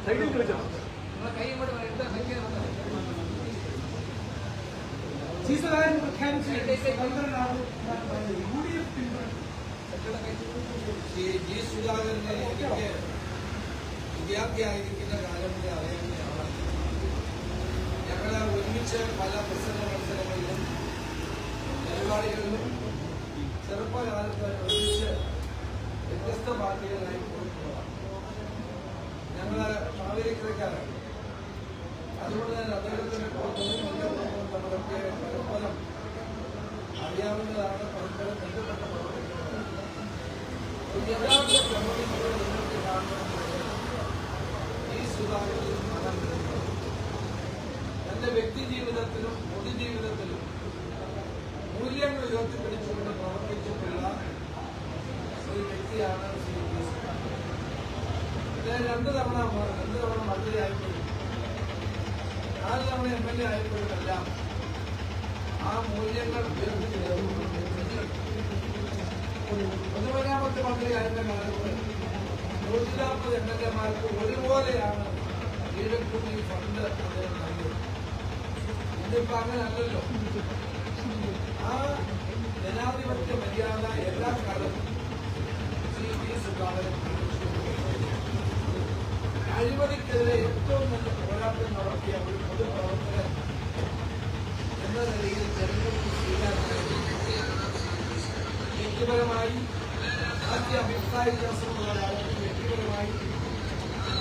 G സുധാകരനെ എനിക്ക് വിദ്യാർത്ഥിയായിരിക്കുന്ന കാലം മുതൽ അറിയാവുന്ന ആളാണ്. ഞങ്ങൾ ഒരുമിച്ച് പല പ്രസംഗ മത്സരങ്ങളിലും പരിപാടികളിലും ചെറുപ്പകാലത്ത് ഒരുമിച്ച് വ്യത്യസ്ത പാർട്ടികളായി പോയിട്ടുള്ളതാണ്. ഞങ്ങൾ മാവേലിക്കരക്കാരാണ്. അതുകൊണ്ട് തന്നെ അദ്ദേഹത്തിന്റെ പ്രവർത്തനവും എന്റെ പ്രവർത്തനവും തമ്മിലൊക്കെ പരസ്പരം അറിയാവുന്നതാണ്, പരസ്പരം ബന്ധപ്പെട്ട പ്രവർത്തനങ്ങളാണ്. യഥാർത്ഥ കമ്മ്യൂണിസ്റ്റുകൾ നിങ്ങൾക്ക് കാണുന്നത് ഈ സുധാകരൻ തന്റെ വ്യക്തി ജീവിതത്തിലും പൊതുജീവിതത്തിലും മൂല്യങ്ങൾ ഉയർത്തിപ്പിടിച്ചുകൊണ്ട് പ്രവർത്തിച്ചിട്ടുള്ള ഒരു വ്യക്തിയാണ് ശ്രീ പി. സുധാകരൻ. അദ്ദേഹം രണ്ട് തവണ മന്ത്രിയായപ്പോഴും 4 തവണ MLA ആയപ്പോഴുമെല്ലാം ആ മൂല്യങ്ങൾ പൊതുമരാമത്ത് മന്ത്രിയായിരുന്ന കാലത്ത് 140 MLA-മാർക്ക് ഒരുപോലെയാണ് ഈഴക്കും ഈ ഫണ്ട് അദ്ദേഹം നൽകിയത്. ഇതിപ്പോ അങ്ങനെ അല്ലല്ലോ. ആ ജനാധിപത്യ മര്യാദ എല്ലാ കാലത്തും ശ്രീ പി. സുധാകരൻ അഴിമതിക്കെതിരെ ഏറ്റവും നല്ല പോരാട്ടം നടത്തിയ ഒരു പൊതുപ്രവർത്തകൻ എന്ന നിലയിൽ ജനങ്ങൾക്ക് സ്വീകാര്യമായി വ്യക്തിപരമായി ആദ്യ അഭിപ്രായ വ്യത്യാസമുള്ള ഒരാൾക്ക് വ്യക്തിപരമായി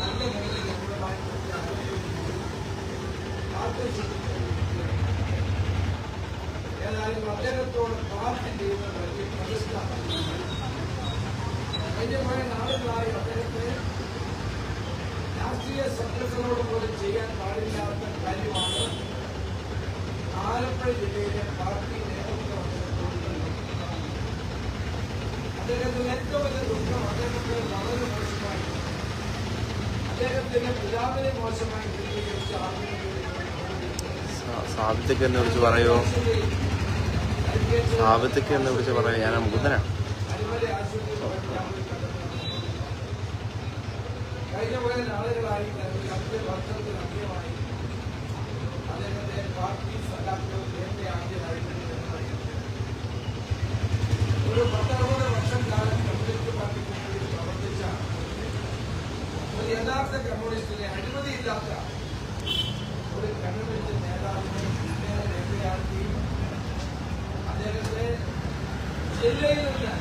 നല്ല നിലയിൽ ഗൗരവമായി ഏതായാലും അദ്ദേഹത്തോട് പാർട്ടി ചെയ്യുന്ന വലിയ പ്രതിഷ്ഠ കഴിഞ്ഞ കുറെ നാളുകളായി അദ്ദേഹത്തെ രാഷ്ട്രീയ ശത്രുക്കളോട് പോലും ചെയ്യാൻ പാടില്ലാത്ത കാര്യമാണ് ആലപ്പുഴ ജില്ലയിലെ പാർട്ടി നേതൃത്വം. അദ്ദേഹത്തിന് ഏറ്റവും വലിയ ദുഃഖം അദ്ദേഹത്തിന് വളരെ മോശമായി, അദ്ദേഹത്തിന്റെ പിതാവിനെ മോശമായി ചിത്രീകരിച്ച സാബിത്തൊക്കെ എന്നെ വിളിച്ച് പറയോ? സാബിത്തൊക്കെ എന്നെ വിളിച്ച് പറയോ? ഞാൻ മുകുന്ദനാണ്. കഴിഞ്ഞ കുറെ നാളുകളായി വർഷത്തിന് അന്ത്യമായി അദ്ദേഹത്തെ പാർട്ടി സഖാക്കൾ നേരത്തെ ആദ്യമായിട്ട് ഒരു 10-60 വർഷം കാലം കമ്മ്യൂണിസ്റ്റ് പാർട്ടിക്ക് വേണ്ടി പ്രവർത്തിച്ച ഒരു യഥാർത്ഥ കമ്മ്യൂണിസ്റ്റിനെ അഴിമതിയില്ലാത്ത ഒരു കമ്മ്യൂണിസ്റ്റ് നേതാവിനെ നേരെയാക്കി അദ്ദേഹത്തെ ജില്ലയിൽ നിന്ന്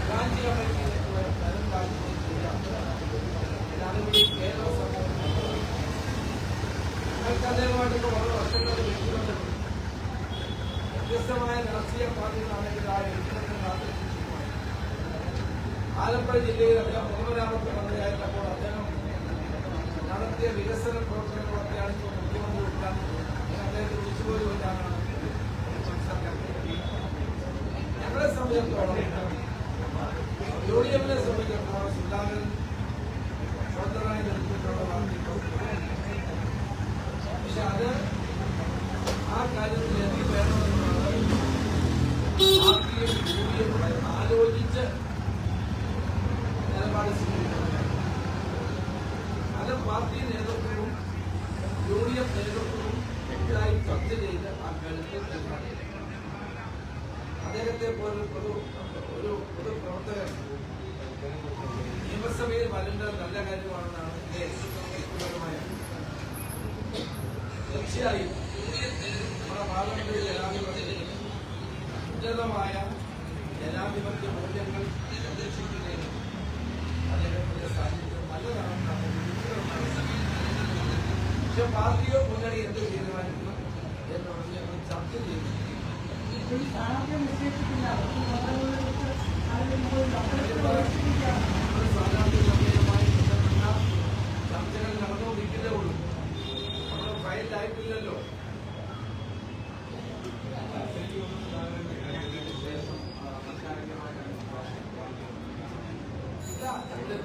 ഗാന്ധി കമ്മിറ്റിയിലേക്ക് തരം താഴ്ത്തുകയും ചെയ്യാം. അതുവഴി കേരള സമൂഹം ഞങ്ങൾക്ക് അദ്ദേഹമായിട്ടൊക്കെ വളരെ വർഷങ്ങളുടെ വ്യക്തിബന്ധമുണ്ട്. വ്യത്യസ്തമായ രാഷ്ട്രീയ പാർട്ടികളാണെങ്കിൽ ആ വ്യക്തിബന്ധം ആലപ്പുഴ ജില്ലയിൽ അദ്ദേഹം പൊതുമരാമത്ത് മന്ത്രിയായിരുന്നപ്പോൾ അദ്ദേഹം നടത്തിയ വികസന പ്രവർത്തനങ്ങളൊക്കെയാണ് ഇപ്പോൾ മുഖ്യമന്ത്രി വിട്ടാൻ അദ്ദേഹത്തെ വിളിച്ചുപോലുമില്ലാണ് ഞങ്ങളെ സംബന്ധിച്ചിടത്തോളം. UDF-നെ സംബന്ധിച്ചിടത്തോളം സുധാകരൻ സ്വന്തമായി നിർത്തിയിട്ടുള്ള പാർട്ടികൾ. പക്ഷെ അത് ആ കാര്യത്തിൽ എന്ത് വേണമെന്നുള്ളത് പാർട്ടിയും UDF-ഉം ആലോചിച്ച് നിലപാട് സ്വീകരിക്കുന്നത്. അത് പാർട്ടി നേതൃത്വവും UDF നേതൃത്വവും വ്യക്തമായി ചർച്ച ചെയ്ത് ആ കാര്യത്തിൽ നിലപാട്. അദ്ദേഹത്തെ പോലെ ഒരു പൊതുപ്രവർത്തകൻ നിയമസഭയിൽ വരേണ്ടത് നല്ല കാര്യമാണെന്നാണ് എന്റെ വ്യക്തിപരമായ. തീർച്ചയായും നമ്മുടെ പാർലമെന്റ് ജനാധിപത്യത്തിൽ ഉന്നതമായ ജനാധിപത്യ മൂല്യങ്ങൾ സംരക്ഷിക്കുന്നതിന് അദ്ദേഹത്തിന്റെ സാന്നിധ്യം നല്ലതാണെന്നാണ്. പക്ഷെ പാർട്ടിയോ മുന്നണി എന്ത് തീരുമാനിക്കണം എന്നുള്ളത് ഞങ്ങൾ ചർച്ച ചെയ്തു. ചർച്ചകൾ നടന്നുകൊണ്ടിരിക്കുന്നേ ഉള്ളൂ. നമ്മൾ ഫയലിലായിട്ടില്ലല്ലോ.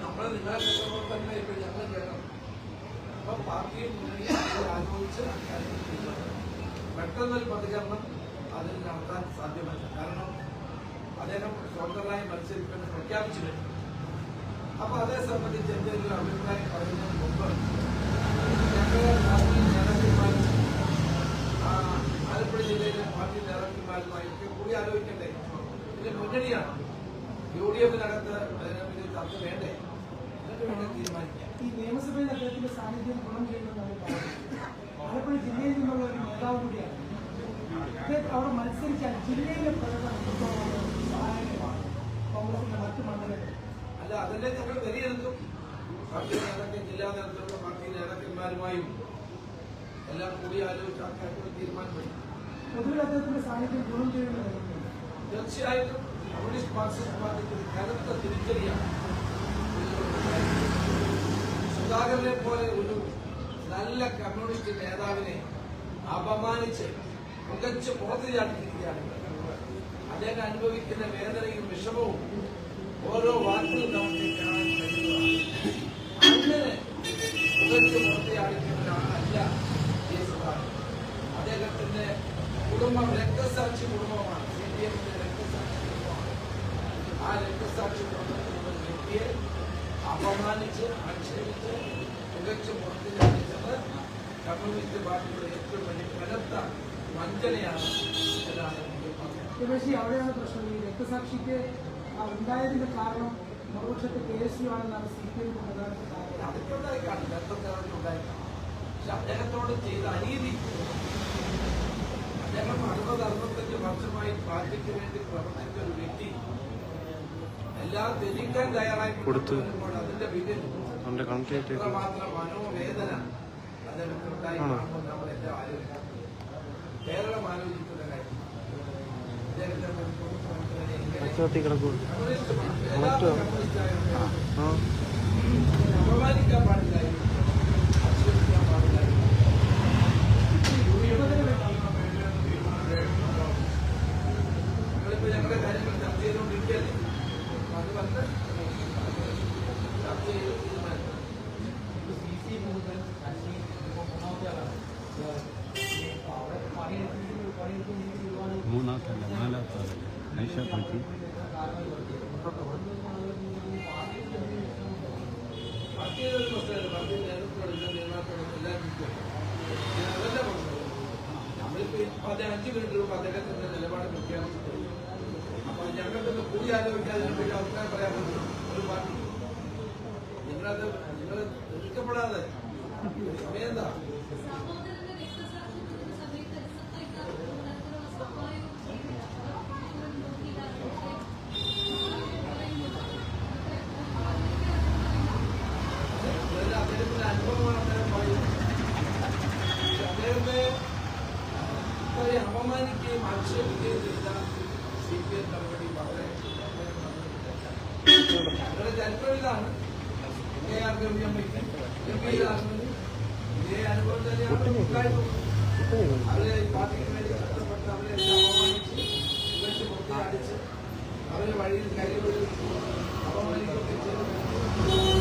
നമ്മളെ നിങ്ങളെ തന്നെ ഇപ്പൊ ഞങ്ങൾ വേണം. അപ്പൊ പാർട്ടിയും ആലോചിച്ച് പെട്ടെന്നൊരു പ്രതികരണം അതിൽ നടത്താൻ സാധ്യമല്ല. കാരണം അദ്ദേഹം സ്വതന്ത്രമായി മത്സരിക്കുമെന്ന് പ്രഖ്യാപിച്ചു കഴിഞ്ഞു. അപ്പൊ അതേ സംബന്ധിച്ച് എന്തെങ്കിലും അഭിപ്രായം പറയുന്നതിന് മുമ്പ് ഞങ്ങൾ പാർട്ടി നേതാക്കന്മാരും ആലപ്പുഴ ജില്ലയിലെ പാർട്ടി നേതാക്കന്മാരുമായിട്ട് കൂടി ആലോചിക്കണ്ടേ? ഇതിന്റെ മുന്നണിയാണ് UDF-നകത്ത് അതിനെപ്പറ്റി ചർച്ച വേണ്ടേ? എന്നിട്ട് വേണം തീരുമാനിക്കാം. ഈ നിയമസഭയിൽ അദ്ദേഹത്തിന്റെ സാന്നിധ്യം ഗുണം ചെയ്യുന്നതാണ് ആലപ്പുഴ ജില്ലയിൽ നിന്നുള്ള ഒരു നേതാവ് കൂടിയാണ്. അദ്ദേഹം അവിടെ മത്സരിച്ചാൽ ജില്ലയിലെ പ്രകടനം സഹായകമാണ് കോൺഗ്രസിന്റെ മറ്റു മണ്ഡലങ്ങൾ. അല്ല, അതല്ലേ ഞങ്ങൾ വിലയിരുത്തും. പാർട്ടി നേതാക്കൾ ജില്ലാ തലത്തിലുള്ള പാർട്ടി നേതാക്കന്മാരുമായും എല്ലാം കൂടി ആലോചിച്ച് ആൾക്കാർക്കുള്ള തീരുമാനമെടുക്കും. പൊതുവിൽ അദ്ദേഹത്തിന്റെ സാന്നിധ്യം ഗുണം ചെയ്യുന്നത് തീർച്ചയായിട്ടും കമ്മ്യൂണിസ്റ്റ് മാർക്സിസ്റ്റ് പാർട്ടിക്ക് ഒരു കനത്ത തിരിച്ചടിയാണ്. സുധാകരനെ പോലെ ഒരു നല്ല കമ്മ്യൂണിസ്റ്റ് നേതാവിനെ അപമാനിച്ച് മികച്ച് പുറത്തു ചാട്ടിയിരിക്കുകയാണ്. അദ്ദേഹം അനുഭവിക്കുന്ന വേദനയും വിഷമവും ഓരോ വാക്കിലും നമുക്ക് കാണാൻ കഴിയുന്നതാണ്. അങ്ങനെ മികച്ച് പുറത്തു ചാടിക്കുന്ന ഒരാളല്ല സുധാകരൻ. അദ്ദേഹത്തിന്റെ കുടുംബം രക്തസാക്ഷി കുടുംബമാണ്. CPM-ന്റെ രക്തസാക്ഷി കുടുംബമാണ്. ആ രക്തസാക്ഷി കുടുംബത്തിലുള്ള വ്യക്തിയെ അപമാനിച്ച് ആക്ഷേപിച്ച് മികച്ച് പുറത്തു ചാടിച്ചത് കമ്മ്യൂണിസ്റ്റ് പാർട്ടിയുടെ ഏറ്റവും വലിയ കനത്ത വഞ്ചനയാണ് എന്നാണ് എനിക്ക് പറയുന്നത്. പക്ഷേ അവിടെയാണ് പ്രശ്നം. ഈ രക്തസാക്ഷിക്ക് ഉണ്ടായതിന്റെ കാരണം മറുപക്ഷത്തെ KSU ആണെന്നാണ് CPM പ്രധാനപ്പെട്ട കാര്യം. അതൊക്കെ ഉണ്ടായിക്കാണ്, രക്തത്തിറങ്ങി ഉണ്ടായിക്കാണ്. പക്ഷെ അദ്ദേഹത്തോട് ചെയ്ത അനീതി, അദ്ദേഹം 60-65 വർഷമായി പാർട്ടിക്ക് വേണ്ടി പ്രവർത്തിച്ച ഒരു വ്യക്തി എല്ലാം ത്യജിക്കാൻ തയ്യാറായിപ്പോൾ അതിന്റെ പിന്നിൽ മാത്രം മനോവേദന അദ്ദേഹത്തിന് ഉണ്ടായിക്കാണുമ്പോൾ നമ്മളെല്ലാം ആലോചിക്കണം. കേരളം ആലോചിക്കുന്ന കാര്യം അപമാനിക്കാൻ പാടില്ലായിരുന്നു, ആക്ഷേപിക്കാൻ പാടില്ലായിരുന്നു. ഞങ്ങളിപ്പോ ഞങ്ങളുടെ കാര്യങ്ങൾ ചർച്ച ചെയ്തുകൊണ്ടിരിക്കുകയല്ലേ. അത് വന്ന് ചർച്ച ചെയ്ത് തീരുമാനിക്കും. മൂന്നാമത്തല്ല നാലാമത്തല്ല ഐഷ പറ്റി പാർട്ടിയുടെ ഒരു പ്രശ്നമല്ല. പാർട്ടി നേതൃത്വം നേതാക്കളും എല്ലാം അതല്ല പ്രശ്നം. നമ്മളിപ്പോ 5 മിനിറ്റ് മുമ്പ് അദ്ദേഹത്തിന്റെ നിലപാട് പ്രഖ്യാപിച്ചിട്ടുണ്ട്. അപ്പൊ ഞങ്ങൾക്കൊന്ന് കൂടി ആലോചിക്കാതെ അഭിപ്രായം പറയാൻ പറ്റും ഒരു പാർട്ടി. നിങ്ങൾ എതിർക്കപ്പെടാതെ സമയം എന്താ? അദ്ദേഹത്തിന്റെ അനുഭവമാണ് അദ്ദേഹം പറയുന്നത്. അദ്ദേഹത്തെ അപമാനിക്കുകയും ആക്ഷേപിക്കുകയും ചെയ്ത CPM നടപടി വളരെ അവരുടെ ചരിത്രം ഇതാണ്. KR ഗൗരിയമ്മയ്ക്ക് ഇതേ അനുഭവം തന്നെയാണ് ഉണ്ടായിട്ടുള്ളത്. അവരെ പാർട്ടിക്ക് വേണ്ടി കഷ്ടപ്പെട്ട് അവരെ അപമാനിച്ച് ഇവർക്ക് പുറത്തെ അടിച്ച് അവരെ വഴിയിൽ കൈകളിൽ അപമാനിക്കുകയൊക്കെ ചെയ്തു.